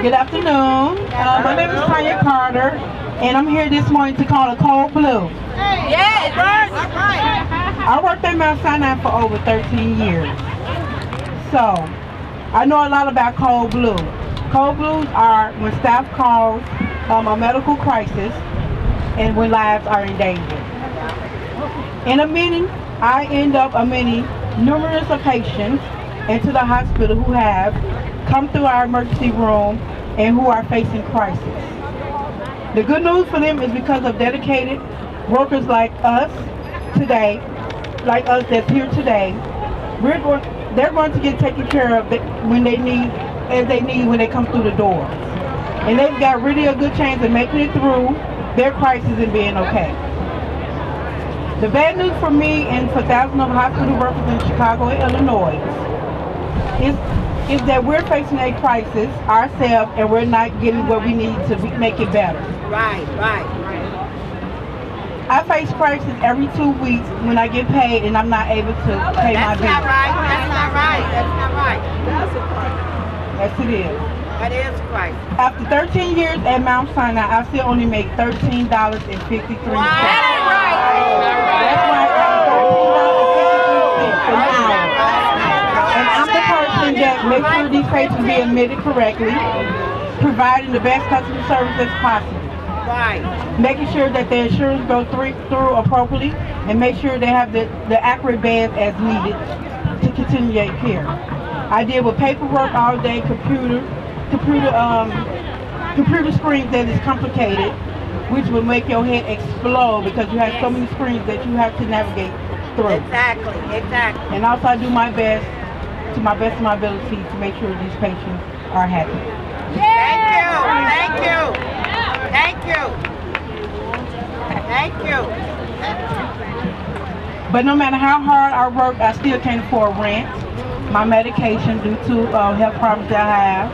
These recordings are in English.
Good afternoon. My name is Tonya Carter, and I'm here this morning to call a cold blue. Yes! I worked at Mount Sinai for over 13 years. So, I know a lot about cold blue. Cold blues are when staff calls a medical crisis and when lives are in danger. In a meeting, I end up admitting numerous of patients into the hospital who have come through our emergency room and who are facing crisis. The good news for them is because of dedicated workers like us today, like us that's here today, they're going to get taken care of when they need, as they need when they come through the doors. And they've got really a good chance of making it through their crisis and being okay. The bad news for me and for thousands of hospital workers in Chicago and Illinois is that we're facing a crisis ourselves and we're not getting what we need to make it better. Right. I face crisis every 2 weeks when I get paid and I'm not able to pay my bills. That's not right. Yes, it is. That is crisis. After 13 years at Mount Sinai, I still only make $13.53. Wow. That's right. why I'm $13.53 an hour. And I'm the person that makes sure these patients be admitted correctly, providing the best customer service as possible. Right. Making sure that their insurance goes through appropriately and make sure they have the accurate beds as needed to continue their care. I deal with paperwork all day, computer screens that is complicated, which will make your head explode because you have so many screens that you have to navigate through. Exactly. And also I do my best, to my best of my ability, to make sure these patients are happy. Thank you. But no matter how hard I work, I still can't afford rent, my medication due to health problems that I have,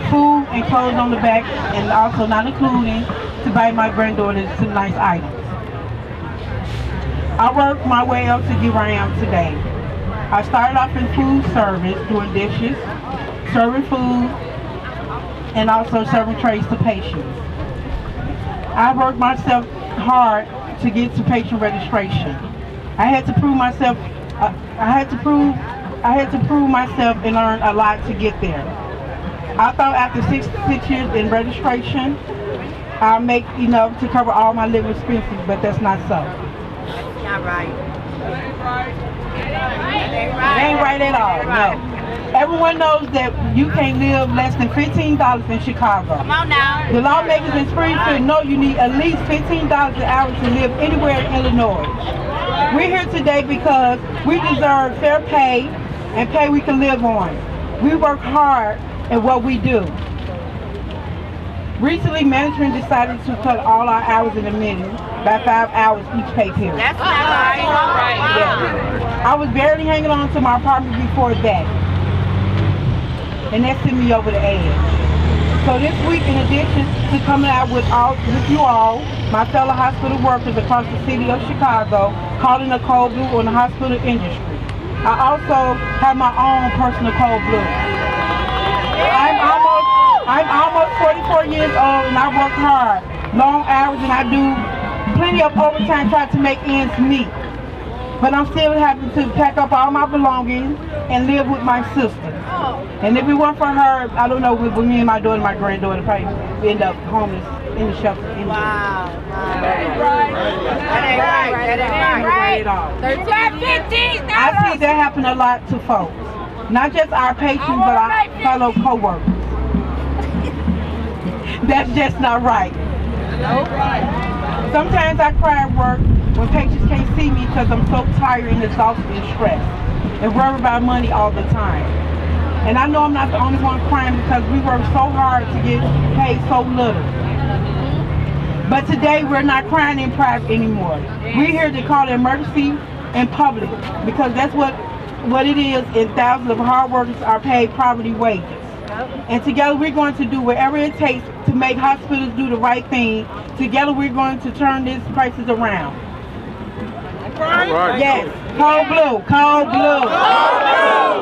food and clothes on the back, and also not including to buy my granddaughter some nice items. I worked my way up to get where I am today. I started off in food service, doing dishes, serving food, and also serving trays to patients. I worked myself hard to get to patient registration. I had to prove myself. I had to prove myself and learn a lot to get there. I thought after six years in registration, I'll make enough to cover all my living expenses, but that's not so. That's not right. It ain't right at all, no. Everyone knows that you can't live less than $15 in Chicago. Come on now. The lawmakers in Springfield know you need at least $15 an hour to live anywhere in Illinois. We're here today because we deserve fair pay and pay we can live on. We work hard at what we do. Recently, management decided to cut all our hours in a meeting by 5 hours each pay period. That's not right. Yes. I was barely hanging on to my apartment before that. And that sent me over the edge. So this week, in addition to coming out with you all, my fellow hospital workers across the city of Chicago, calling a cold blue on the hospital industry, I also have my own personal cold blue. I'm almost 44 years old and I work hard, long hours, and I do plenty of overtime trying to make ends meet. But I'm still having to pack up all my belongings and live with my sister. And if it weren't for her, I don't know, with me and my daughter, my granddaughter probably end up homeless in the shelter. Wow. That ain't right. That ain't right at all. $15. I see that happen a lot to folks. Not just our patients, but our fellow co-workers. That's just not right. Sometimes I cry at work when patients can't see me because I'm so tired and exhausted and stressed and worry about money all the time. And I know I'm not the only one crying because we work so hard to get paid so little. But today we're not crying in private anymore. We're here to call an emergency in public because that's what it is, and thousands of hard workers are paid poverty wages. And together we're going to do whatever it takes to make hospitals do the right thing. Together we're going to turn this crisis around. Right. Yes, cold blue, cold blue. Cold blue.